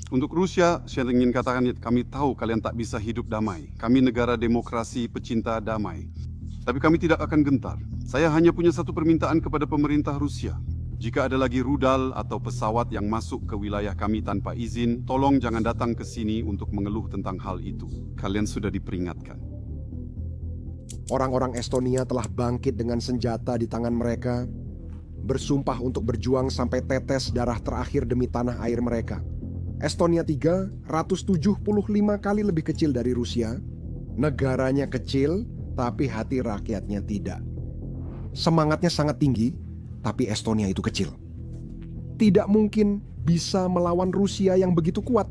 Untuk Rusia, saya ingin katakan, kami tahu kalian tak bisa hidup damai. Kami negara demokrasi pecinta damai. Tapi kami tidak akan gentar. Saya hanya punya satu permintaan kepada pemerintah Rusia. Jika ada lagi rudal atau pesawat yang masuk ke wilayah kami tanpa izin, tolong jangan datang ke sini untuk mengeluh tentang hal itu. Kalian sudah diperingatkan. Orang-orang Estonia telah bangkit dengan senjata di tangan mereka, bersumpah untuk berjuang sampai tetes darah terakhir demi tanah air mereka. Estonia 375 kali lebih kecil dari Rusia. Negaranya kecil, tapi hati rakyatnya tidak. Semangatnya sangat tinggi, tapi Estonia itu kecil. Tidak mungkin bisa melawan Rusia yang begitu kuat.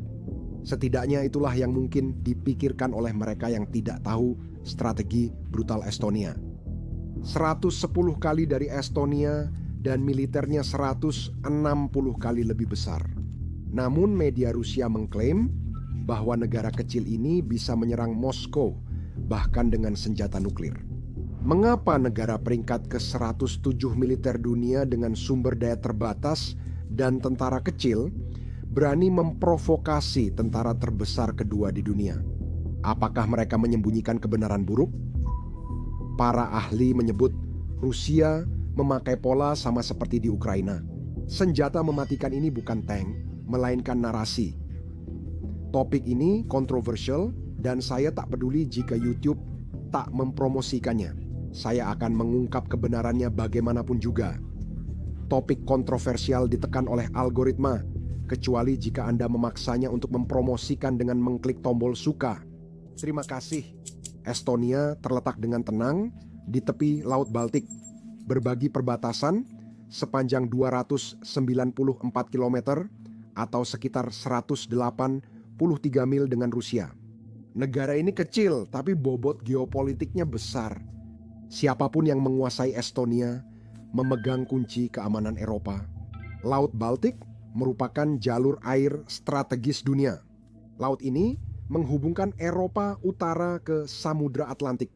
Setidaknya itulah yang mungkin dipikirkan oleh mereka yang tidak tahu strategi brutal Estonia. 110 kali dari Estonia dan militernya 160 kali lebih besar. Namun media Rusia mengklaim bahwa negara kecil ini bisa menyerang Moskow bahkan dengan senjata nuklir. Mengapa negara peringkat ke-107 militer dunia dengan sumber daya terbatas dan tentara kecil berani memprovokasi tentara terbesar kedua di dunia? Apakah mereka menyembunyikan kebenaran buruk? Para ahli menyebut Rusia memakai pola sama seperti di Ukraina. Senjata mematikan ini bukan tank, melainkan narasi. Topik ini kontroversial dan saya tak peduli jika YouTube tak mempromosikannya. Saya akan mengungkap kebenarannya bagaimanapun juga. Topik kontroversial ditekan oleh algoritma, kecuali jika Anda memaksanya untuk mempromosikan dengan mengklik tombol suka. Terima kasih. Estonia terletak dengan tenang di tepi Laut Baltik, berbagi perbatasan sepanjang 294 km atau sekitar 183 mil dengan Rusia. Negara ini kecil, tapi bobot geopolitiknya besar. Siapapun yang menguasai Estonia memegang kunci keamanan Eropa. Laut Baltik merupakan jalur air strategis dunia. Laut ini menghubungkan Eropa Utara ke Samudra Atlantik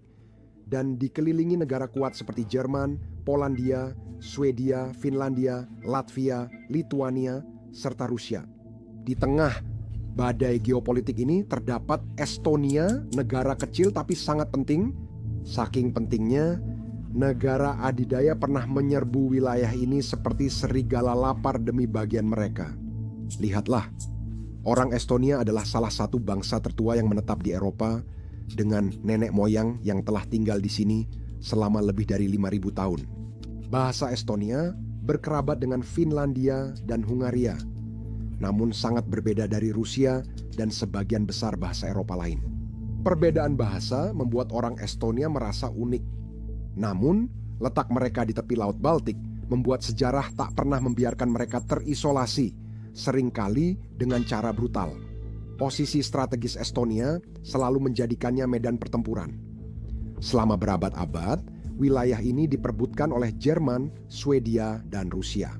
dan dikelilingi negara kuat seperti Jerman, Polandia, Swedia, Finlandia, Latvia, Lituania, serta Rusia. Di tengah badai geopolitik ini terdapat Estonia, negara kecil tapi sangat penting. Saking pentingnya, negara adidaya pernah menyerbu wilayah ini seperti serigala lapar demi bagian mereka. Lihatlah, orang Estonia adalah salah satu bangsa tertua yang menetap di Eropa dengan nenek moyang yang telah tinggal di sini selama lebih dari 5.000 tahun. Bahasa Estonia berkerabat dengan Finlandia dan Hungaria, namun sangat berbeda dari Rusia dan sebagian besar bahasa Eropa lain. Perbedaan bahasa membuat orang Estonia merasa unik. Namun, letak mereka di tepi Laut Baltik membuat sejarah tak pernah membiarkan mereka terisolasi, seringkali dengan cara brutal. Posisi strategis Estonia selalu menjadikannya medan pertempuran. Selama berabad-abad, wilayah ini diperebutkan oleh Jerman, Swedia, dan Rusia.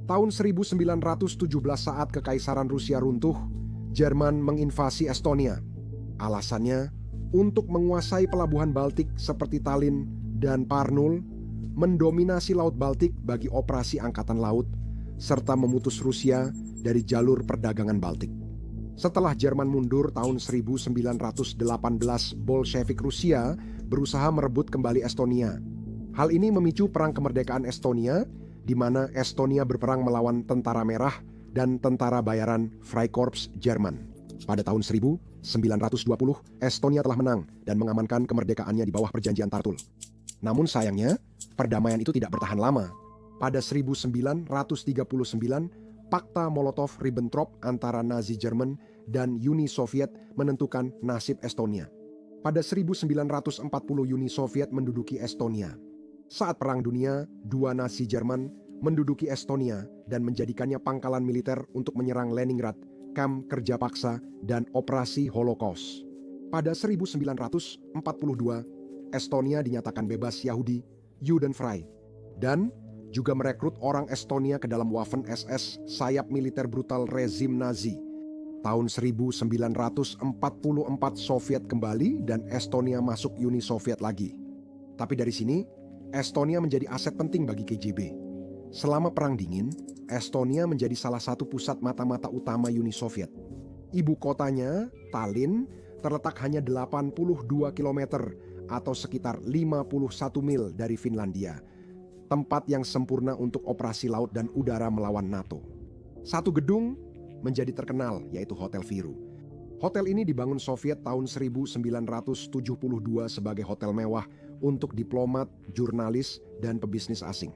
Tahun 1917 saat Kekaisaran Rusia runtuh, Jerman menginvasi Estonia. Alasannya untuk menguasai pelabuhan Baltik seperti Tallinn dan Parnul, mendominasi Laut Baltik bagi operasi angkatan laut, serta memutus Rusia dari jalur perdagangan Baltik. Setelah Jerman mundur tahun 1918, Bolshevik Rusia berusaha merebut kembali Estonia. Hal ini memicu Perang Kemerdekaan Estonia, di mana Estonia berperang melawan Tentara Merah dan Tentara Bayaran Freikorps Jerman. Pada tahun 1920, Estonia telah menang dan mengamankan kemerdekaannya di bawah Perjanjian Tartul. Namun sayangnya, perdamaian itu tidak bertahan lama. Pada 1939, Fakta Molotov-Ribbentrop antara Nazi Jerman dan Uni Soviet menentukan nasib Estonia. Pada 1940 Uni Soviet menduduki Estonia. Saat Perang Dunia, dua Nazi Jerman menduduki Estonia dan menjadikannya pangkalan militer untuk menyerang Leningrad, kamp kerja paksa, dan operasi Holocaust. Pada 1942, Estonia dinyatakan bebas Yahudi, Judenfrei, dan juga merekrut orang Estonia ke dalam Waffen SS, sayap militer brutal rezim Nazi. Tahun 1944 Soviet kembali dan Estonia masuk Uni Soviet lagi. Tapi dari sini, Estonia menjadi aset penting bagi KGB. Selama Perang Dingin, Estonia menjadi salah satu pusat mata-mata utama Uni Soviet. Ibu kotanya, Tallinn, terletak hanya 82 kilometer atau sekitar 51 mil dari Finlandia. Tempat yang sempurna untuk operasi laut dan udara melawan NATO. Satu gedung menjadi terkenal, yaitu Hotel Viru. Hotel ini dibangun Soviet tahun 1972 sebagai hotel mewah untuk diplomat, jurnalis, dan pebisnis asing.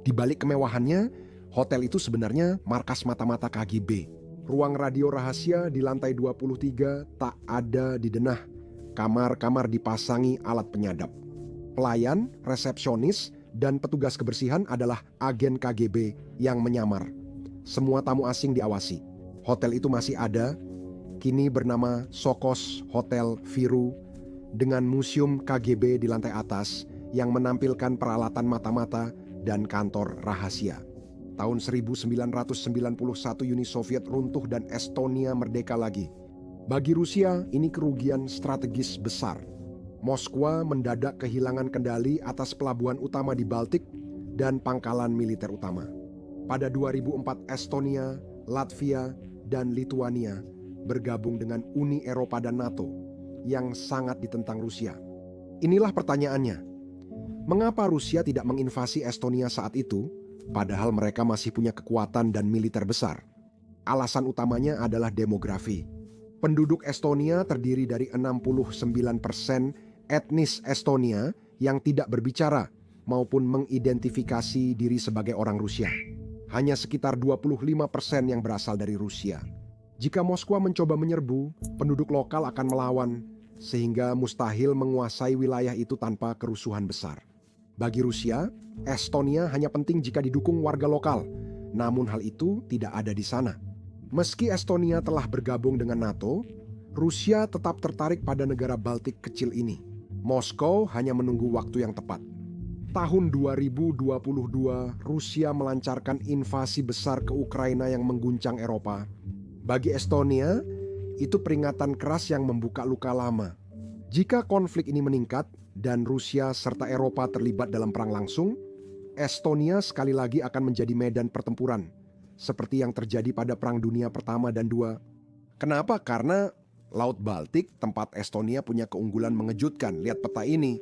Di balik kemewahannya, hotel itu sebenarnya markas mata-mata KGB. Ruang radio rahasia di lantai 23 tak ada didenah. Kamar-kamar dipasangi alat penyadap. Pelayan, resepsionis, dan petugas kebersihan adalah agen KGB yang menyamar. Semua tamu asing diawasi. Hotel itu masih ada, kini bernama Sokos Hotel Viru, dengan museum KGB di lantai atas yang menampilkan peralatan mata-mata dan kantor rahasia. Tahun 1991 Uni Soviet runtuh dan Estonia merdeka lagi. Bagi Rusia, ini kerugian strategis besar. Moskwa mendadak kehilangan kendali atas pelabuhan utama di Baltik dan pangkalan militer utama. Pada 2004 Estonia, Latvia, dan Lituania bergabung dengan Uni Eropa dan NATO yang sangat ditentang Rusia. Inilah pertanyaannya. Mengapa Rusia tidak menginvasi Estonia saat itu, padahal mereka masih punya kekuatan dan militer besar? Alasan utamanya adalah demografi. Penduduk Estonia terdiri dari 69% etnis Estonia yang tidak berbicara maupun mengidentifikasi diri sebagai orang Rusia. Hanya sekitar 25% yang berasal dari Rusia. Jika Moskwa mencoba menyerbu, penduduk lokal akan melawan, sehingga mustahil menguasai wilayah itu tanpa kerusuhan besar. Bagi Rusia, Estonia hanya penting jika didukung warga lokal, namun hal itu tidak ada di sana. Meski Estonia telah bergabung dengan NATO, Rusia tetap tertarik pada negara Baltik kecil ini. Moskow hanya menunggu waktu yang tepat. Tahun 2022, Rusia melancarkan invasi besar ke Ukraina yang mengguncang Eropa. Bagi Estonia, itu peringatan keras yang membuka luka lama. Jika konflik ini meningkat dan Rusia serta Eropa terlibat dalam perang langsung, Estonia sekali lagi akan menjadi medan pertempuran, seperti yang terjadi pada Perang Dunia Pertama dan II. Kenapa? Karena Laut Baltik, tempat Estonia punya keunggulan mengejutkan. Lihat peta ini.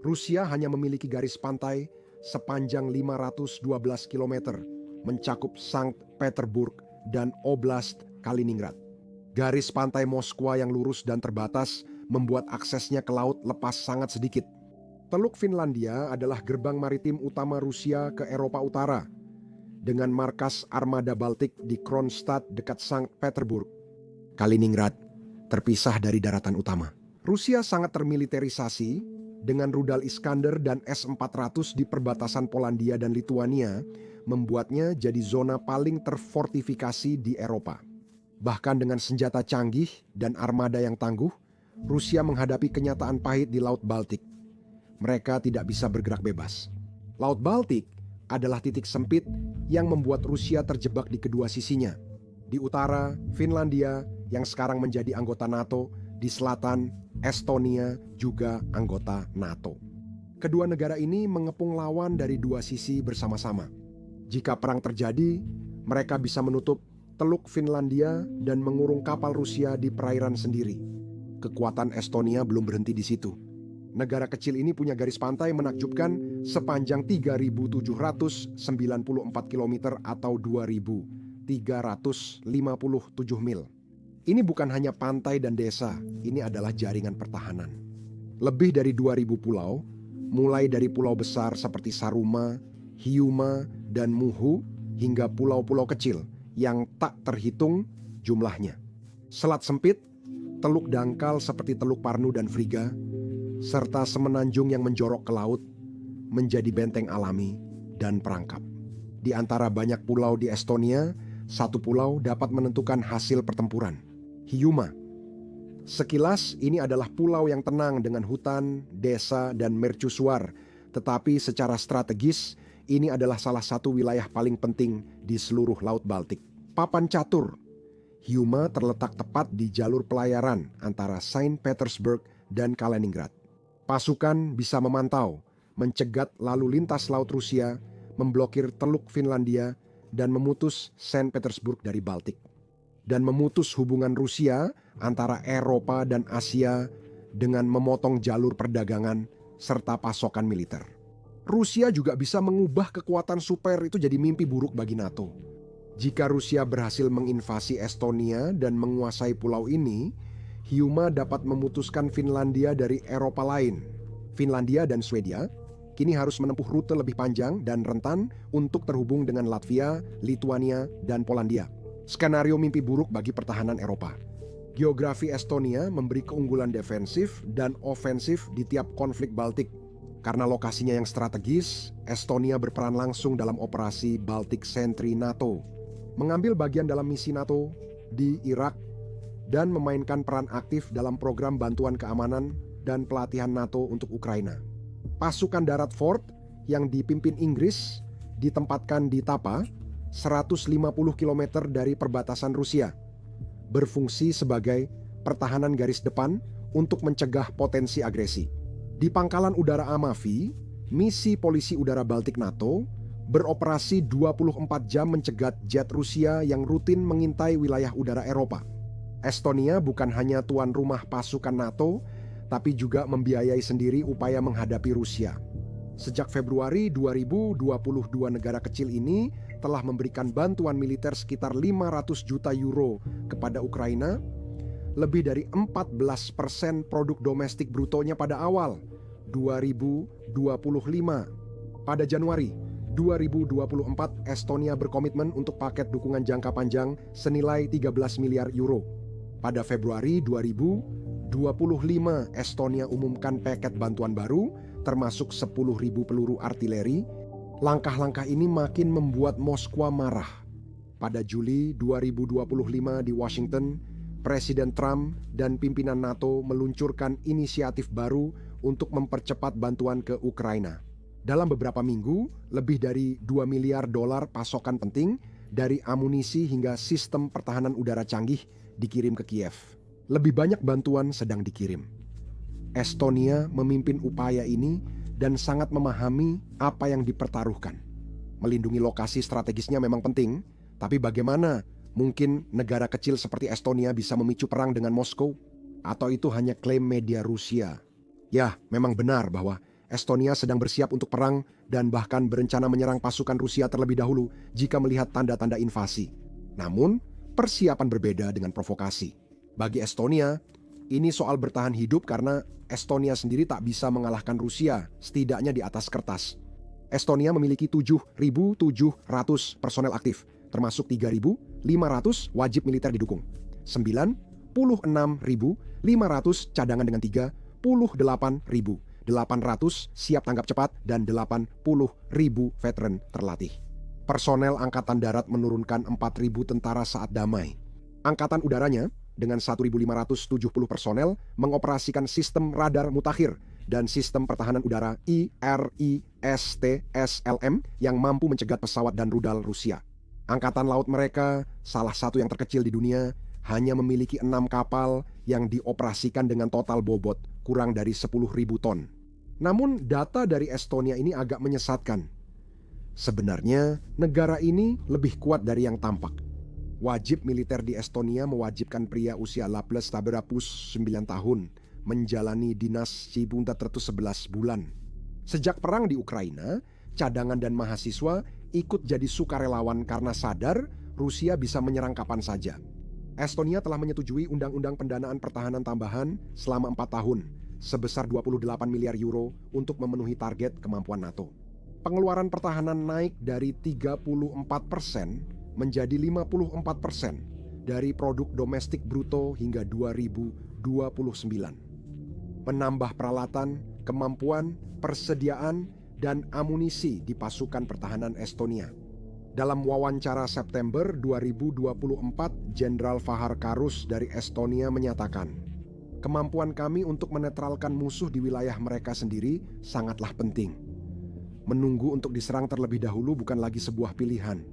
Rusia hanya memiliki garis pantai sepanjang 512 km, mencakup Sankt Petersburg dan Oblast Kaliningrad. Garis pantai Moskwa yang lurus dan terbatas membuat aksesnya ke laut lepas sangat sedikit. Teluk Finlandia adalah gerbang maritim utama Rusia ke Eropa Utara, dengan markas armada Baltik di Kronstadt dekat Sankt Petersburg. Kaliningrad terpisah dari daratan utama. Rusia sangat termiliterisasi dengan rudal Iskander dan S-400 di perbatasan Polandia dan Lituania, membuatnya jadi zona paling terfortifikasi di Eropa. Bahkan dengan senjata canggih dan armada yang tangguh, Rusia menghadapi kenyataan pahit di Laut Baltik. Mereka tidak bisa bergerak bebas. Laut Baltik adalah titik sempit yang membuat Rusia terjebak di kedua sisinya. Di utara, Finlandia yang sekarang menjadi anggota NATO, di selatan, Estonia juga anggota NATO. Kedua negara ini mengepung lawan dari dua sisi bersama-sama. Jika perang terjadi, mereka bisa menutup Teluk Finlandia dan mengurung kapal Rusia di perairan sendiri. Kekuatan Estonia belum berhenti di situ. Negara kecil ini punya garis pantai menakjubkan sepanjang 3.794 km atau 2.357 mil. Ini bukan hanya pantai dan desa, ini adalah jaringan pertahanan. Lebih dari 2.000 pulau, mulai dari pulau besar seperti Saruma, Hiiumaa, dan Muhu, hingga pulau-pulau kecil yang tak terhitung jumlahnya. Selat sempit, teluk dangkal seperti Teluk Parnu dan Friga, serta semenanjung yang menjorok ke laut, menjadi benteng alami dan perangkap. Di antara banyak pulau di Estonia, satu pulau dapat menentukan hasil pertempuran. Hiiumaa. Sekilas ini adalah pulau yang tenang dengan hutan, desa, dan mercusuar, tetapi secara strategis ini adalah salah satu wilayah paling penting di seluruh Laut Baltik. Papan catur. Hiiumaa terletak tepat di jalur pelayaran antara Saint Petersburg dan Kaliningrad. Pasukan bisa memantau, mencegat lalu lintas laut Rusia, memblokir Teluk Finlandia, dan memutus Saint Petersburg dari Baltik. dan memutus hubungan Rusia antara Eropa dan Asia dengan memotong jalur perdagangan serta pasokan militer. Rusia juga bisa mengubah kekuatan super itu jadi mimpi buruk bagi NATO. Jika Rusia berhasil menginvasi Estonia dan menguasai pulau ini, Hiuma dapat memutuskan Finlandia dari Eropa lain. Finlandia dan Swedia kini harus menempuh rute lebih panjang dan rentan untuk terhubung dengan Latvia, Lituania, dan Polandia. Skenario mimpi buruk bagi pertahanan Eropa. Geografi Estonia memberi keunggulan defensif dan ofensif di tiap konflik Baltik. Karena lokasinya yang strategis, Estonia berperan langsung dalam operasi Baltic Sentry NATO, mengambil bagian dalam misi NATO di Irak, dan memainkan peran aktif dalam program bantuan keamanan dan pelatihan NATO untuk Ukraina. Pasukan darat Ford yang dipimpin Inggris ditempatkan di Tapa, 150 km dari perbatasan Rusia, berfungsi sebagai pertahanan garis depan untuk mencegah potensi agresi. Di pangkalan udara Amavi, misi polisi udara Baltik NATO beroperasi 24 jam mencegat jet Rusia yang rutin mengintai wilayah udara Eropa. Estonia bukan hanya tuan rumah pasukan NATO, tapi juga membiayai sendiri upaya menghadapi Rusia. Sejak Februari 2022, negara kecil ini telah memberikan bantuan militer sekitar 500 juta euro kepada Ukraina, lebih dari 14% produk domestik brutonya pada awal 2025. Pada Januari 2024, Estonia berkomitmen untuk paket dukungan jangka panjang senilai 13 miliar euro. Pada Februari 2025, Estonia umumkan paket bantuan baru, termasuk 10.000 peluru artileri. Langkah-langkah ini makin membuat Moskwa marah. Pada Juli 2025 di Washington, Presiden Trump dan pimpinan NATO meluncurkan inisiatif baru untuk mempercepat bantuan ke Ukraina. Dalam beberapa minggu, lebih dari $2 miliar pasokan penting dari amunisi hingga sistem pertahanan udara canggih dikirim ke Kiev. Lebih banyak bantuan sedang dikirim. Estonia memimpin upaya ini dan sangat memahami apa yang dipertaruhkan. Melindungi lokasi strategisnya memang penting, tapi bagaimana mungkin negara kecil seperti Estonia bisa memicu perang dengan Moskow? Atau itu hanya klaim media Rusia? Ya, memang benar bahwa Estonia sedang bersiap untuk perang dan bahkan berencana menyerang pasukan Rusia terlebih dahulu jika melihat tanda-tanda invasi. Namun, persiapan berbeda dengan provokasi. Bagi Estonia, ini soal bertahan hidup karena Estonia sendiri tak bisa mengalahkan Rusia, setidaknya di atas kertas. Estonia memiliki 7.700 personel aktif, termasuk 3.500 wajib militer didukung, 96.500 cadangan dengan 38.800 siap tanggap cepat, dan 80.000 veteran terlatih. Personel Angkatan Darat menurunkan 4.000 tentara saat damai. Angkatan Udaranya dengan 1.570 personel mengoperasikan sistem radar mutakhir dan sistem pertahanan udara IRIS-T-SLM yang mampu mencegat pesawat dan rudal Rusia. Angkatan laut mereka, salah satu yang terkecil di dunia, hanya memiliki 6 kapal yang dioperasikan dengan total bobot kurang dari 10.000 ton. Namun data dari Estonia ini agak menyesatkan. Sebenarnya negara ini lebih kuat dari yang tampak. Wajib militer di Estonia mewajibkan pria usia 18-9 tahun menjalani dinas Cibunta tertus 11 bulan. Sejak perang di Ukraina, cadangan dan mahasiswa ikut jadi sukarelawan karena sadar Rusia bisa menyerang kapan saja. Estonia telah menyetujui Undang-Undang Pendanaan Pertahanan Tambahan selama 4 tahun, sebesar 28 miliar euro untuk memenuhi target kemampuan NATO. Pengeluaran pertahanan naik dari 34% menjadi 54% dari produk domestik bruto hingga 2029. Menambah peralatan, kemampuan, persediaan, dan amunisi di pasukan pertahanan Estonia. Dalam wawancara September 2024, Jenderal Fahar Karus dari Estonia menyatakan, "Kemampuan kami untuk menetralkan musuh di wilayah mereka sendiri sangatlah penting. Menunggu untuk diserang terlebih dahulu bukan lagi sebuah pilihan.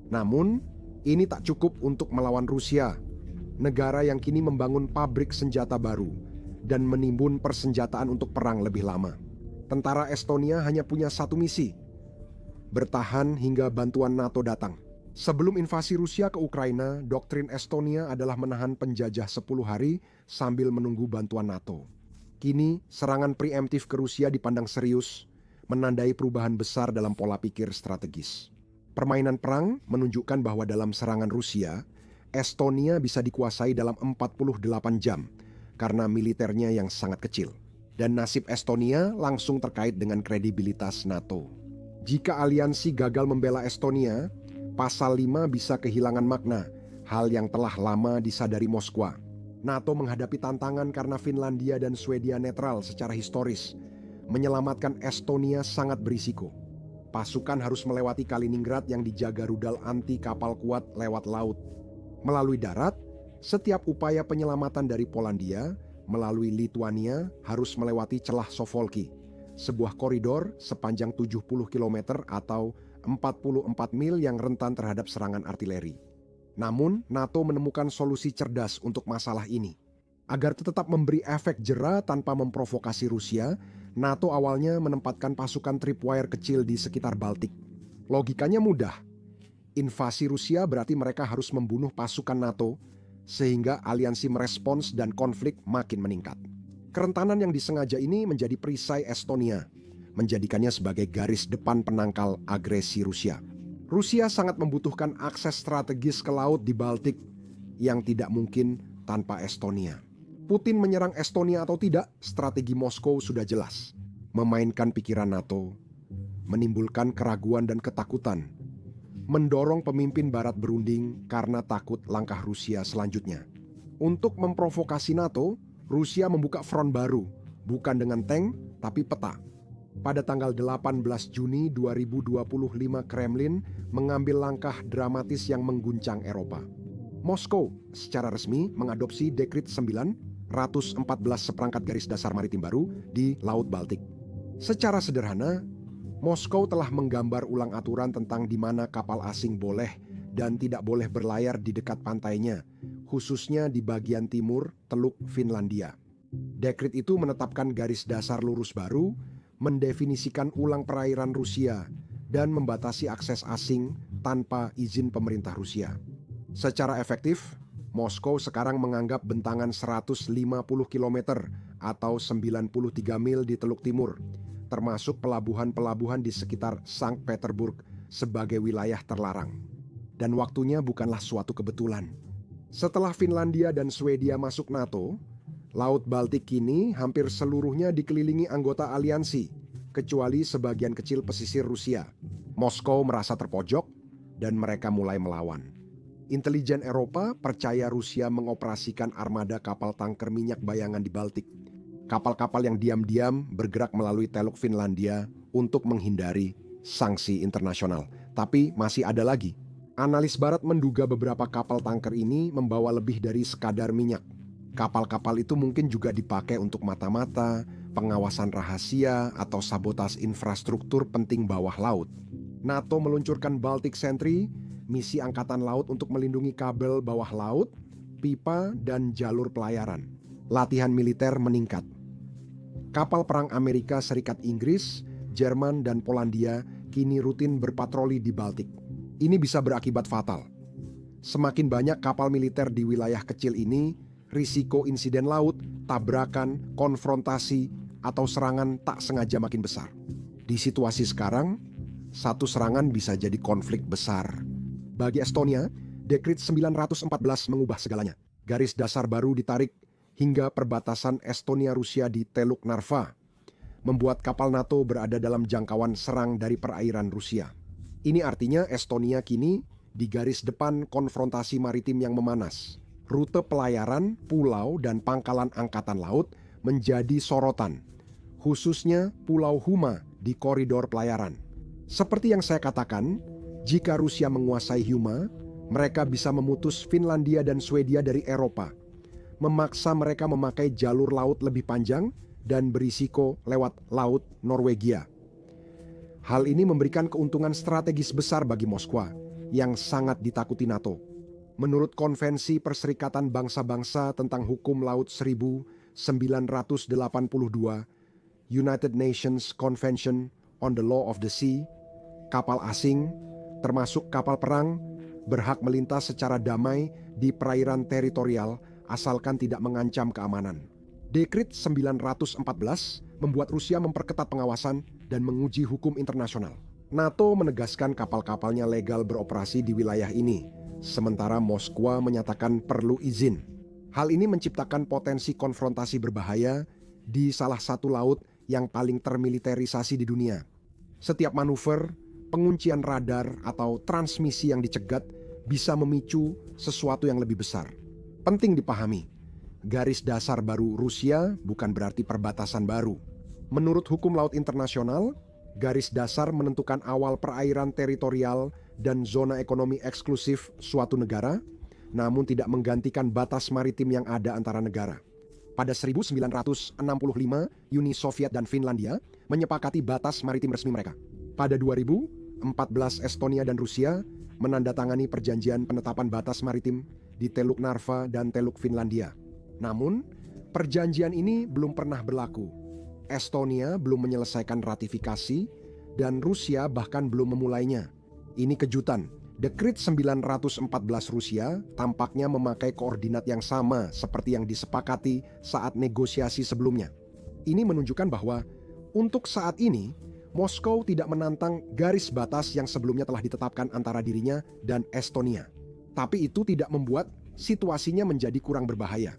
Namun, ini tak cukup untuk melawan Rusia, negara yang kini membangun pabrik senjata baru dan menimbun persenjataan untuk perang lebih lama. Tentara Estonia hanya punya satu misi, bertahan hingga bantuan NATO datang. Sebelum invasi Rusia ke Ukraina, doktrin Estonia adalah menahan penjajah 10 hari sambil menunggu bantuan NATO. Kini, serangan preemptif ke Rusia dipandang serius, menandai perubahan besar dalam pola pikir strategis. Permainan perang menunjukkan bahwa dalam serangan Rusia, Estonia bisa dikuasai dalam 48 jam karena militernya yang sangat kecil. Dan nasib Estonia langsung terkait dengan kredibilitas NATO. Jika aliansi gagal membela Estonia, Pasal 5 bisa kehilangan makna, hal yang telah lama disadari Moskwa. NATO menghadapi tantangan karena Finlandia dan Swedia netral secara historis. Menyelamatkan Estonia sangat berisiko. Pasukan harus melewati Kaliningrad yang dijaga rudal anti kapal kuat lewat laut. Melalui darat, setiap upaya penyelamatan dari Polandia melalui Lituania harus melewati celah Sovolki, sebuah koridor sepanjang 70 km atau 44 mil yang rentan terhadap serangan artileri. Namun, NATO menemukan solusi cerdas untuk masalah ini. Agar tetap memberi efek jera tanpa memprovokasi Rusia, NATO awalnya menempatkan pasukan tripwire kecil di sekitar Baltik. Logikanya mudah. Invasi Rusia berarti mereka harus membunuh pasukan NATO, sehingga aliansi merespons dan konflik makin meningkat. Kerentanan yang disengaja ini menjadi perisai Estonia, menjadikannya sebagai garis depan penangkal agresi Rusia. Rusia sangat membutuhkan akses strategis ke laut di Baltik yang tidak mungkin tanpa Estonia. Putin menyerang Estonia atau tidak, strategi Moskow sudah jelas. Memainkan pikiran NATO, menimbulkan keraguan dan ketakutan, mendorong pemimpin Barat berunding karena takut langkah Rusia selanjutnya. Untuk memprovokasi NATO, Rusia membuka front baru, bukan dengan tank, tapi peta. Pada tanggal 18 Juni 2025, Kremlin mengambil langkah dramatis yang mengguncang Eropa. Moskow secara resmi mengadopsi Dekrit 914 seperangkat garis dasar maritim baru di Laut Baltik. Secara sederhana, Moskow telah menggambar ulang aturan tentang di mana kapal asing boleh dan tidak boleh berlayar di dekat pantainya, khususnya di bagian timur Teluk Finlandia. Dekrit itu menetapkan garis dasar lurus baru, mendefinisikan ulang perairan Rusia, dan membatasi akses asing tanpa izin pemerintah Rusia. Secara efektif, Moskow sekarang menganggap bentangan 150 km atau 93 mil di Teluk Timur, termasuk pelabuhan-pelabuhan di sekitar Sankt Petersburg sebagai wilayah terlarang. Dan waktunya bukanlah suatu kebetulan. Setelah Finlandia dan Swedia masuk NATO, Laut Baltik kini hampir seluruhnya dikelilingi anggota aliansi, kecuali sebagian kecil pesisir Rusia. Moskow merasa terpojok dan mereka mulai melawan. Intelijen Eropa percaya Rusia mengoperasikan armada kapal tanker minyak bayangan di Baltik. Kapal-kapal yang diam-diam bergerak melalui Teluk Finlandia untuk menghindari sanksi internasional. Tapi masih ada lagi. Analis Barat menduga beberapa kapal tanker ini membawa lebih dari sekadar minyak. Kapal-kapal itu mungkin juga dipakai untuk mata-mata, pengawasan rahasia, atau sabotase infrastruktur penting bawah laut. NATO meluncurkan Baltic Sentry, misi angkatan laut untuk melindungi kabel bawah laut, pipa, dan jalur pelayaran. Latihan militer meningkat. Kapal perang Amerika Serikat, Inggris, Jerman, dan Polandia kini rutin berpatroli di Baltik. Ini bisa berakibat fatal. Semakin banyak kapal militer di wilayah kecil ini, risiko insiden laut, tabrakan, konfrontasi, atau serangan tak sengaja makin besar. Di situasi sekarang, satu serangan bisa jadi konflik besar. Bagi Estonia, Dekrit 914 mengubah segalanya. Garis dasar baru ditarik hingga perbatasan Estonia-Rusia di Teluk Narva, membuat kapal NATO berada dalam jangkauan serang dari perairan Rusia. Ini artinya Estonia kini di garis depan konfrontasi maritim yang memanas. Rute pelayaran, pulau, dan pangkalan angkatan laut menjadi sorotan, khususnya Pulau Huma di koridor pelayaran. Seperti yang saya katakan, jika Rusia menguasai Huma, mereka bisa memutus Finlandia dan Swedia dari Eropa, memaksa mereka memakai jalur laut lebih panjang dan berisiko lewat Laut Norwegia. Hal ini memberikan keuntungan strategis besar bagi Moskwa, yang sangat ditakuti NATO. Menurut Konvensi Perserikatan Bangsa-Bangsa tentang Hukum Laut 1982, United Nations Convention on the Law of the Sea, kapal asing, termasuk kapal perang, berhak melintas secara damai di perairan teritorial asalkan tidak mengancam keamanan. Dekret 914 membuat Rusia memperketat pengawasan dan menguji hukum internasional. NATO menegaskan kapal-kapalnya legal beroperasi di wilayah ini, sementara Moskwa menyatakan perlu izin. Hal ini menciptakan potensi konfrontasi berbahaya di salah satu laut yang paling termiliterisasi di dunia. Setiap manuver, penguncian radar, atau transmisi yang dicegat bisa memicu sesuatu yang lebih besar. Penting dipahami, garis dasar baru Rusia bukan berarti perbatasan baru. Menurut hukum laut internasional, garis dasar menentukan awal perairan teritorial dan zona ekonomi eksklusif suatu negara, namun tidak menggantikan batas maritim yang ada antara negara. Pada 1965, Uni Soviet dan Finlandia menyepakati batas maritim resmi mereka. Pada 2014, Estonia dan Rusia menandatangani perjanjian penetapan batas maritim di Teluk Narva dan Teluk Finlandia. Namun, perjanjian ini belum pernah berlaku. Estonia belum menyelesaikan ratifikasi dan Rusia bahkan belum memulainya. Ini kejutan. Dekret 914 Rusia tampaknya memakai koordinat yang sama seperti yang disepakati saat negosiasi sebelumnya. Ini menunjukkan bahwa untuk saat ini, Moskow tidak menantang garis batas yang sebelumnya telah ditetapkan antara dirinya dan Estonia. Tapi itu tidak membuat situasinya menjadi kurang berbahaya.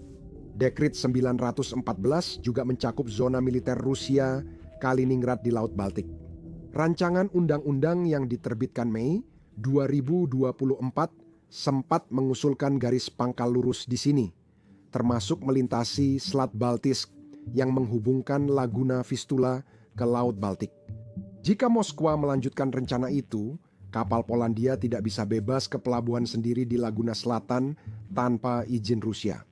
Dekret 914 juga mencakup zona militer Rusia, Kaliningrad di Laut Baltik. Rancangan undang-undang yang diterbitkan Mei 2024 sempat mengusulkan garis pangkal lurus di sini, termasuk melintasi Selat Baltisk yang menghubungkan Laguna Vistula ke Laut Baltik. Jika Moskwa melanjutkan rencana itu, kapal Polandia tidak bisa bebas ke pelabuhan sendiri di Laguna Selatan tanpa izin Rusia.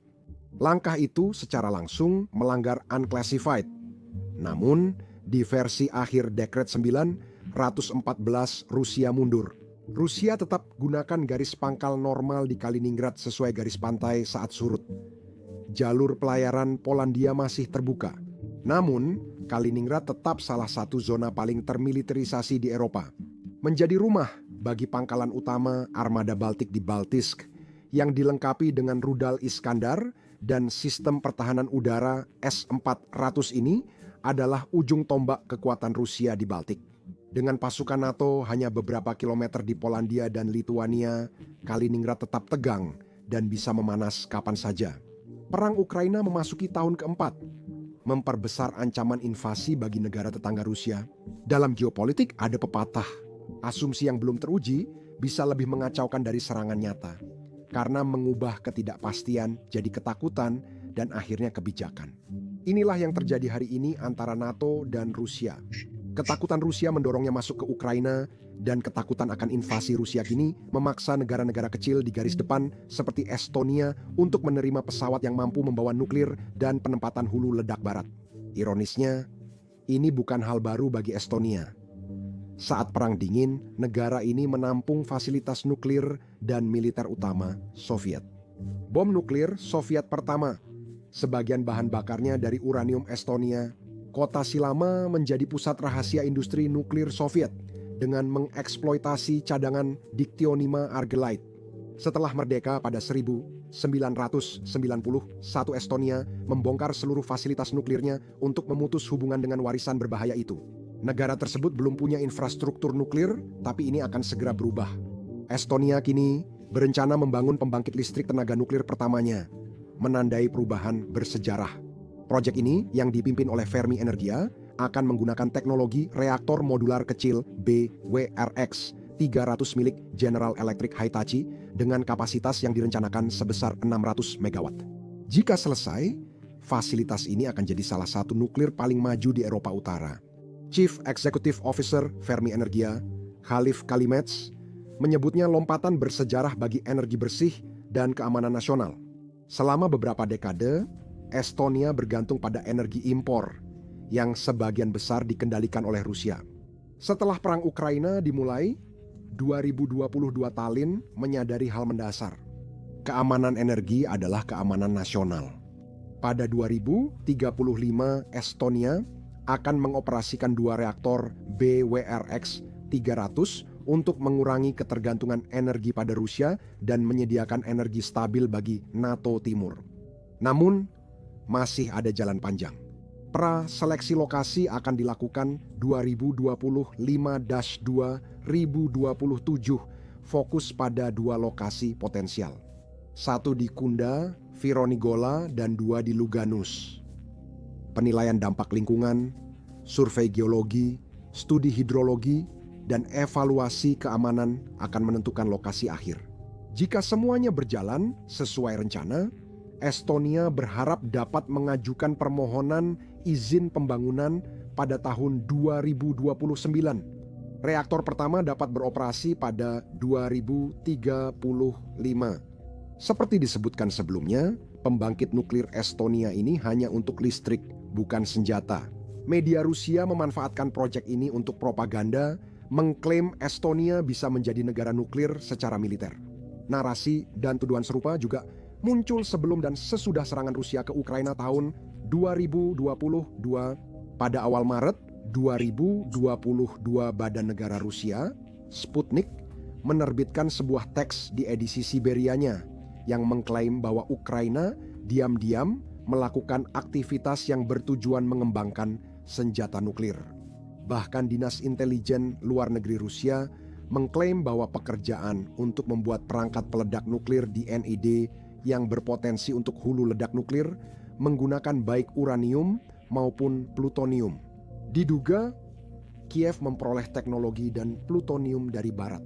Langkah itu secara langsung melanggar unclassified. Namun, di versi akhir Dekret 914 Rusia mundur. Rusia tetap gunakan garis pangkal normal di Kaliningrad sesuai garis pantai saat surut. Jalur pelayaran Polandia masih terbuka. Namun, Kaliningrad tetap salah satu zona paling termiliterisasi di Eropa. Menjadi rumah bagi pangkalan utama Armada Baltik di Baltisk yang dilengkapi dengan rudal Iskandar dan sistem pertahanan udara S-400 ini adalah ujung tombak kekuatan Rusia di Baltik. Dengan pasukan NATO hanya beberapa kilometer di Polandia dan Lituania, Kaliningrad tetap tegang dan bisa memanas kapan saja. Perang Ukraina memasuki tahun keempat, memperbesar ancaman invasi bagi negara tetangga Rusia. Dalam geopolitik ada pepatah, asumsi yang belum teruji bisa lebih mengacaukan dari serangan nyata, karena mengubah ketidakpastian jadi ketakutan dan akhirnya kebijakan. Inilah yang terjadi hari ini antara NATO dan Rusia. Ketakutan Rusia mendorongnya masuk ke Ukraina dan ketakutan akan invasi Rusia kini memaksa negara-negara kecil di garis depan seperti Estonia untuk menerima pesawat yang mampu membawa nuklir dan penempatan hulu ledak barat. Ironisnya, ini bukan hal baru bagi Estonia. Saat Perang Dingin, negara ini menampung fasilitas nuklir dan militer utama Soviet. Bom nuklir Soviet pertama, sebagian bahan bakarnya dari uranium Estonia. Kota Silama menjadi pusat rahasia industri nuklir Soviet dengan mengeksploitasi cadangan diktionima argelite. Setelah merdeka pada 1990, Estonia membongkar seluruh fasilitas nuklirnya untuk memutus hubungan dengan warisan berbahaya itu. Negara tersebut belum punya infrastruktur nuklir, tapi ini akan segera berubah. Estonia kini berencana membangun pembangkit listrik tenaga nuklir pertamanya, menandai perubahan bersejarah. Proyek ini yang dipimpin oleh Fermi Energia akan menggunakan teknologi reaktor modular kecil BWRX 300 milik General Electric Hitachi dengan kapasitas yang direncanakan sebesar 600 MW. Jika selesai, fasilitas ini akan jadi salah satu nuklir paling maju di Eropa Utara. Chief Executive Officer Fermi Energia, Khalif Kalimets, menyebutnya lompatan bersejarah bagi energi bersih dan keamanan nasional. Selama beberapa dekade, Estonia bergantung pada energi impor yang sebagian besar dikendalikan oleh Rusia. Setelah Perang Ukraina dimulai, 2022 Tallinn menyadari hal mendasar. Keamanan energi adalah keamanan nasional. Pada 2035, Estonia akan mengoperasikan 2 reaktor BWRX 300 untuk mengurangi ketergantungan energi pada Rusia dan menyediakan energi stabil bagi NATO Timur. Namun, masih ada jalan panjang. Pra-seleksi lokasi akan dilakukan 2025-2027, fokus pada 2 lokasi potensial. 1 di Kunda, Vironigola, dan 2 di Luganus. Penilaian dampak lingkungan, survei geologi, studi hidrologi, dan evaluasi keamanan akan menentukan lokasi akhir. Jika semuanya berjalan sesuai rencana, Estonia berharap dapat mengajukan permohonan izin pembangunan pada tahun 2029. Reaktor pertama dapat beroperasi pada 2035. Seperti disebutkan sebelumnya, pembangkit nuklir Estonia ini hanya untuk listrik, bukan senjata. Media Rusia memanfaatkan proyek ini untuk propaganda, mengklaim Estonia bisa menjadi negara nuklir secara militer. Narasi dan tuduhan serupa juga muncul sebelum dan sesudah serangan Rusia ke Ukraina tahun 2022. Pada awal Maret 2022, Badan Negara Rusia, Sputnik, menerbitkan sebuah teks di edisi Siberianya yang mengklaim bahwa Ukraina diam-diam melakukan aktivitas yang bertujuan mengembangkan senjata nuklir. Bahkan Dinas Intelijen Luar Negeri Rusia mengklaim bahwa pekerjaan untuk membuat perangkat peledak nuklir di NID yang berpotensi untuk hulu ledak nuklir menggunakan baik uranium maupun plutonium. Diduga Kiev memperoleh teknologi dan plutonium dari barat.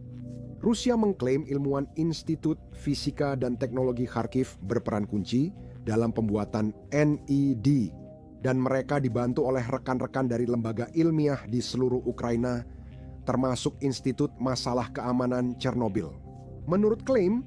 Rusia mengklaim ilmuwan Institut Fisika dan Teknologi Kharkiv berperan kunci dalam pembuatan NID, dan mereka dibantu oleh rekan-rekan dari lembaga ilmiah di seluruh Ukraina, termasuk Institut Masalah Keamanan Chernobyl. Menurut klaim,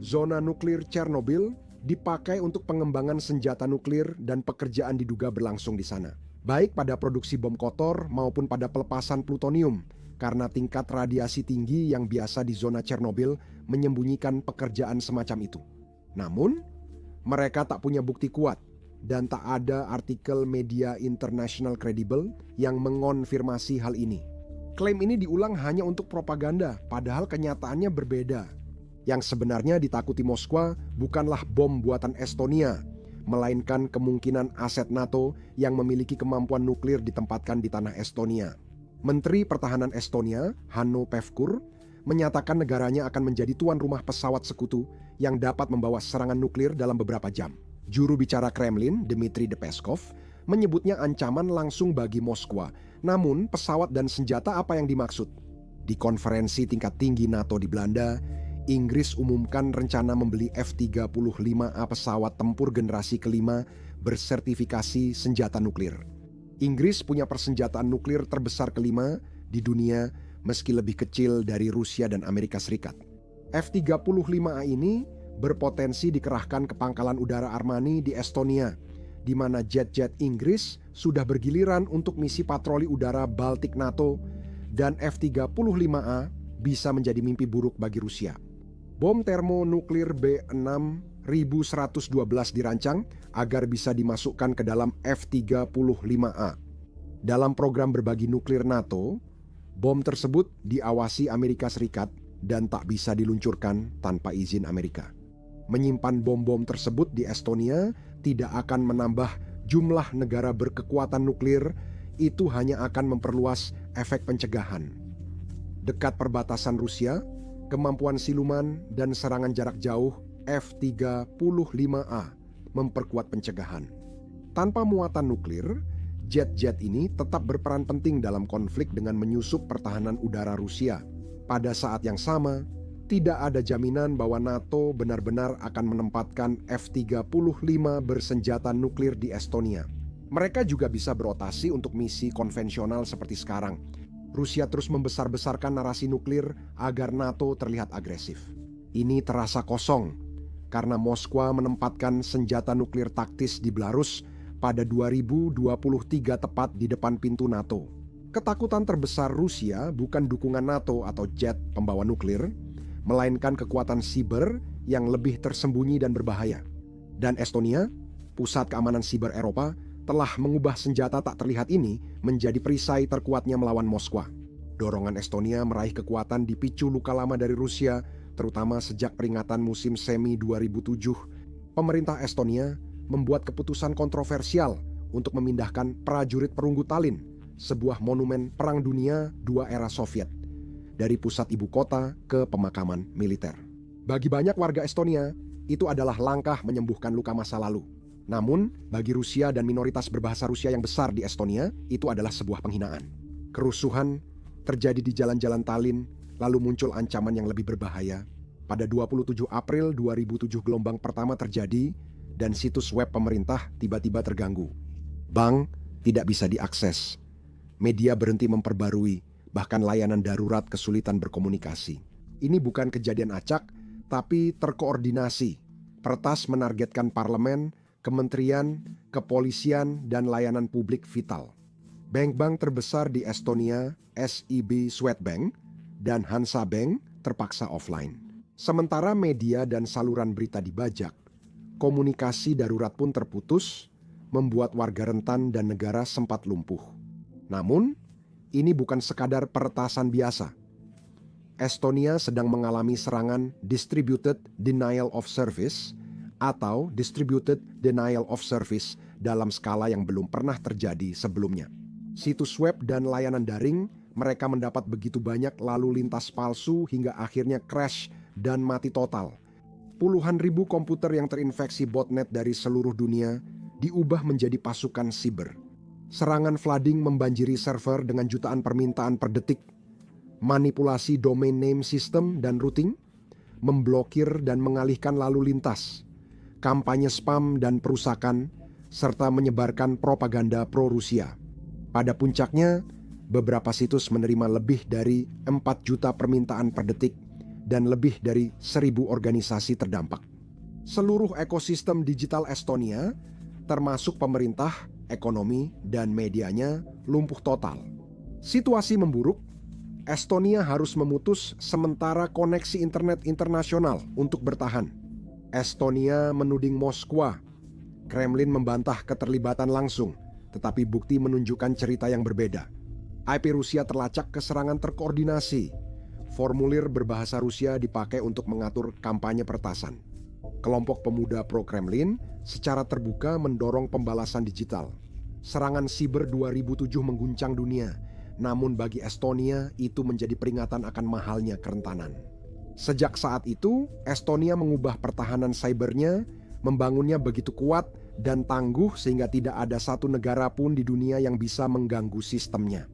zona nuklir Chernobyl dipakai untuk pengembangan senjata nuklir dan pekerjaan diduga berlangsung di sana, baik pada produksi bom kotor maupun pada pelepasan plutonium, karena tingkat radiasi tinggi yang biasa di zona Chernobyl menyembunyikan pekerjaan semacam itu. Namun, mereka tak punya bukti kuat dan tak ada artikel media internasional kredibel yang mengonfirmasi hal ini. Klaim ini diulang hanya untuk propaganda, padahal kenyataannya berbeda. Yang sebenarnya ditakuti Moskwa bukanlah bom buatan Estonia, melainkan kemungkinan aset NATO yang memiliki kemampuan nuklir ditempatkan di tanah Estonia. Menteri Pertahanan Estonia, Hanno Pevkur, menyatakan negaranya akan menjadi tuan rumah pesawat sekutu yang dapat membawa serangan nuklir dalam beberapa jam. Juru bicara Kremlin, Dmitry Peskov, menyebutnya ancaman langsung bagi Moskwa. Namun, pesawat dan senjata apa yang dimaksud? Di konferensi tingkat tinggi NATO di Belanda, Inggris umumkan rencana membeli F-35A pesawat tempur generasi kelima bersertifikasi senjata nuklir. Inggris punya persenjataan nuklir terbesar kelima di dunia, meski lebih kecil dari Rusia dan Amerika Serikat. F-35A ini berpotensi dikerahkan ke pangkalan udara Armani di Estonia, di mana jet-jet Inggris sudah bergiliran untuk misi patroli udara Baltik NATO, dan F-35A bisa menjadi mimpi buruk bagi Rusia. Bom termonuklir B6112 dirancang agar bisa dimasukkan ke dalam F-35A. Dalam program berbagi nuklir NATO, bom tersebut diawasi Amerika Serikat dan tak bisa diluncurkan tanpa izin Amerika. Menyimpan bom-bom tersebut di Estonia tidak akan menambah jumlah negara berkekuatan nuklir, itu hanya akan memperluas efek pencegahan. Dekat perbatasan Rusia, kemampuan siluman dan serangan jarak jauh F-35A memperkuat pencegahan. Tanpa muatan nuklir, jet-jet ini tetap berperan penting dalam konflik dengan menyusup pertahanan udara Rusia. Pada saat yang sama, tidak ada jaminan bahwa NATO benar-benar akan menempatkan F-35 bersenjata nuklir di Estonia. Mereka juga bisa berotasi untuk misi konvensional seperti sekarang. Rusia terus membesar-besarkan narasi nuklir agar NATO terlihat agresif. Ini terasa kosong karena Moskwa menempatkan senjata nuklir taktis di Belarus pada 2023 tepat di depan pintu NATO. Ketakutan terbesar Rusia bukan dukungan NATO atau jet pembawa nuklir, melainkan kekuatan siber yang lebih tersembunyi dan berbahaya. Dan Estonia, pusat keamanan siber Eropa, telah mengubah senjata tak terlihat ini menjadi perisai terkuatnya melawan Moskwa. Dorongan Estonia meraih kekuatan dipicu luka lama dari Rusia, terutama sejak peringatan musim semi 2007. Pemerintah Estonia membuat keputusan kontroversial untuk memindahkan prajurit perunggu Tallinn, sebuah monumen Perang Dunia II era Soviet, dari pusat ibu kota ke pemakaman militer. Bagi banyak warga Estonia, itu adalah langkah menyembuhkan luka masa lalu. Namun, bagi Rusia dan minoritas berbahasa Rusia yang besar di Estonia, itu adalah sebuah penghinaan. Kerusuhan terjadi di jalan-jalan Tallinn, lalu muncul ancaman yang lebih berbahaya. Pada 27 April 2007 gelombang pertama terjadi dan situs web pemerintah tiba-tiba terganggu. Bank tidak bisa diakses. Media berhenti memperbarui, bahkan layanan darurat kesulitan berkomunikasi. Ini bukan kejadian acak, tapi terkoordinasi. Pertas menargetkan parlemen, kementerian, kepolisian, dan layanan publik vital. Bank-bank terbesar di Estonia, SEB Swedbank, dan Hansa Bank terpaksa offline. Sementara media dan saluran berita dibajak, komunikasi darurat pun terputus, membuat warga rentan dan negara sempat lumpuh. Namun, ini bukan sekadar peretasan biasa. Estonia sedang mengalami serangan Distributed Denial of Service atau Distributed Denial of Service dalam skala yang belum pernah terjadi sebelumnya. Situs web dan layanan daring mereka mendapat begitu banyak lalu lintas palsu hingga akhirnya crash dan mati total. Puluhan ribu komputer yang terinfeksi botnet dari seluruh dunia diubah menjadi pasukan siber. Serangan flooding membanjiri server dengan jutaan permintaan per detik. Manipulasi domain name system dan routing, memblokir dan mengalihkan lalu lintas, kampanye spam dan perusakan, serta menyebarkan propaganda pro-Rusia. Pada puncaknya, beberapa situs menerima lebih dari 4 juta permintaan per detik dan lebih dari 1.000 organisasi terdampak. Seluruh ekosistem digital Estonia, termasuk pemerintah, ekonomi, dan medianya, lumpuh total. Situasi memburuk. Estonia harus memutus sementara koneksi internet internasional untuk bertahan. Estonia menuding Moskwa. Kremlin membantah keterlibatan langsung, tetapi bukti menunjukkan cerita yang berbeda. IP Rusia terlacak ke serangan terkoordinasi. Formulir berbahasa Rusia dipakai untuk mengatur kampanye peretasan. Kelompok pemuda pro-Kremlin secara terbuka mendorong pembalasan digital. Serangan siber 2007 mengguncang dunia. Namun bagi Estonia itu menjadi peringatan akan mahalnya kerentanan. Sejak saat itu, Estonia mengubah pertahanan cybernya, membangunnya begitu kuat dan tangguh sehingga tidak ada satu negara pun di dunia yang bisa mengganggu sistemnya.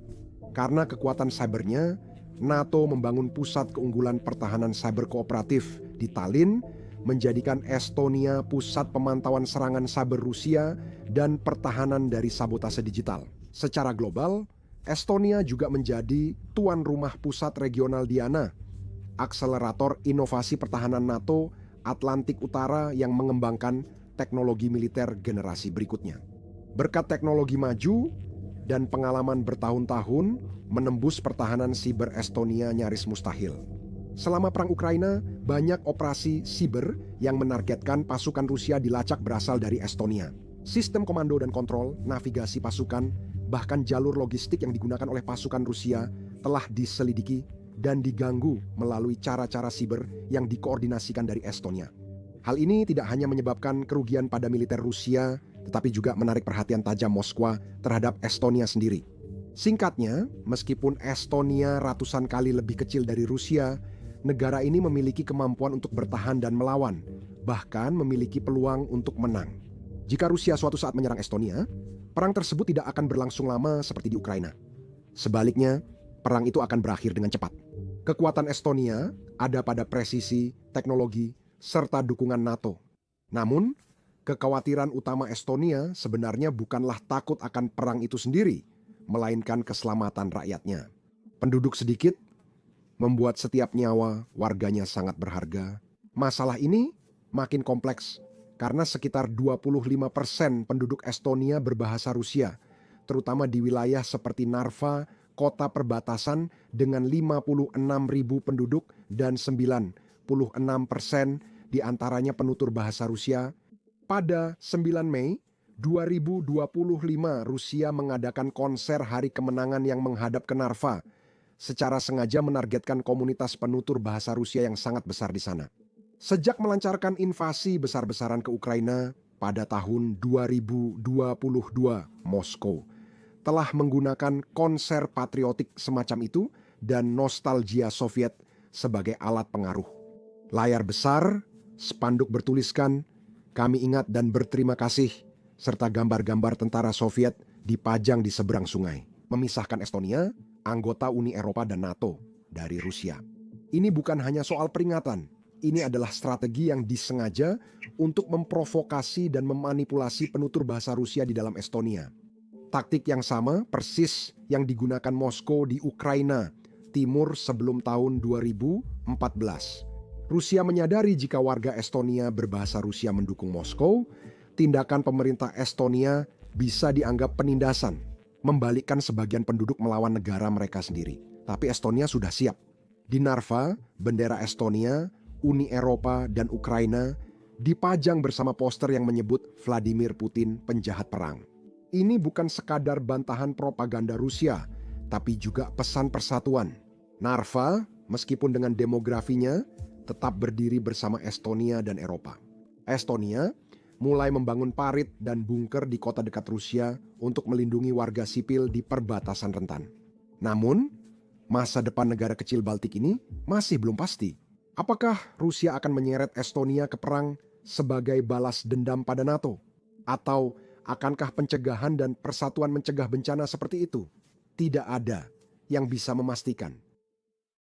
Karena kekuatan cybernya, NATO membangun pusat keunggulan pertahanan cyber kooperatif di Tallinn, menjadikan Estonia pusat pemantauan serangan cyber Rusia dan pertahanan dari sabotase digital. Secara global, Estonia juga menjadi tuan rumah pusat regional Diana, akselerator inovasi pertahanan NATO Atlantik Utara yang mengembangkan teknologi militer generasi berikutnya. Berkat teknologi maju dan pengalaman bertahun-tahun, menembus pertahanan siber Estonia nyaris mustahil. Selama Perang Ukraina, banyak operasi siber yang menargetkan pasukan Rusia dilacak berasal dari Estonia. Sistem komando dan kontrol, navigasi pasukan, bahkan jalur logistik yang digunakan oleh pasukan Rusia telah diselidiki dan diganggu melalui cara-cara siber yang dikoordinasikan dari Estonia. Hal ini tidak hanya menyebabkan kerugian pada militer Rusia, tetapi juga menarik perhatian tajam Moskwa terhadap Estonia sendiri. Singkatnya, meskipun Estonia ratusan kali lebih kecil dari Rusia, negara ini memiliki kemampuan untuk bertahan dan melawan, bahkan memiliki peluang untuk menang. Jika Rusia suatu saat menyerang Estonia, perang tersebut tidak akan berlangsung lama seperti di Ukraina. Sebaliknya, perang itu akan berakhir dengan cepat. Kekuatan Estonia ada pada presisi, teknologi, serta dukungan NATO. Namun, kekhawatiran utama Estonia sebenarnya bukanlah takut akan perang itu sendiri, melainkan keselamatan rakyatnya. Penduduk sedikit, membuat setiap nyawa warganya sangat berharga. Masalah ini makin kompleks karena sekitar 25% penduduk Estonia berbahasa Rusia, terutama di wilayah seperti Narva, kota perbatasan dengan 56.000 penduduk dan 96% diantaranya penutur bahasa Rusia. Pada 9 Mei 2025, Rusia mengadakan konser Hari Kemenangan yang menghadap ke Narva, secara sengaja menargetkan komunitas penutur bahasa Rusia yang sangat besar di sana. Sejak melancarkan invasi besar-besaran ke Ukraina pada tahun 2022, Moskow telah menggunakan konser patriotik semacam itu dan nostalgia Soviet sebagai alat pengaruh. Layar besar, spanduk bertuliskan, "Kami ingat dan berterima kasih," serta gambar-gambar tentara Soviet dipajang di seberang sungai, memisahkan Estonia, anggota Uni Eropa dan NATO, dari Rusia. Ini bukan hanya soal peringatan, ini adalah strategi yang disengaja untuk memprovokasi dan memanipulasi penutur bahasa Rusia di dalam Estonia. Taktik yang sama persis yang digunakan Moskow di Ukraina Timur sebelum tahun 2014. Rusia menyadari jika warga Estonia berbahasa Rusia mendukung Moskow, tindakan pemerintah Estonia bisa dianggap penindasan, membalikkan sebagian penduduk melawan negara mereka sendiri. Tapi Estonia sudah siap. Di Narva, bendera Estonia, Uni Eropa, dan Ukraina dipajang bersama poster yang menyebut Vladimir Putin penjahat perang. Ini bukan sekadar bantahan propaganda Rusia, tapi juga pesan persatuan. Narva, meskipun dengan demografinya, tetap berdiri bersama Estonia dan Eropa. Estonia mulai membangun parit dan bunker di kota dekat Rusia untuk melindungi warga sipil di perbatasan rentan. Namun, masa depan negara kecil Baltik ini masih belum pasti. Apakah Rusia akan menyeret Estonia ke perang sebagai balas dendam pada NATO? Atau akankah pencegahan dan persatuan mencegah bencana seperti itu? Tidak ada yang bisa memastikan.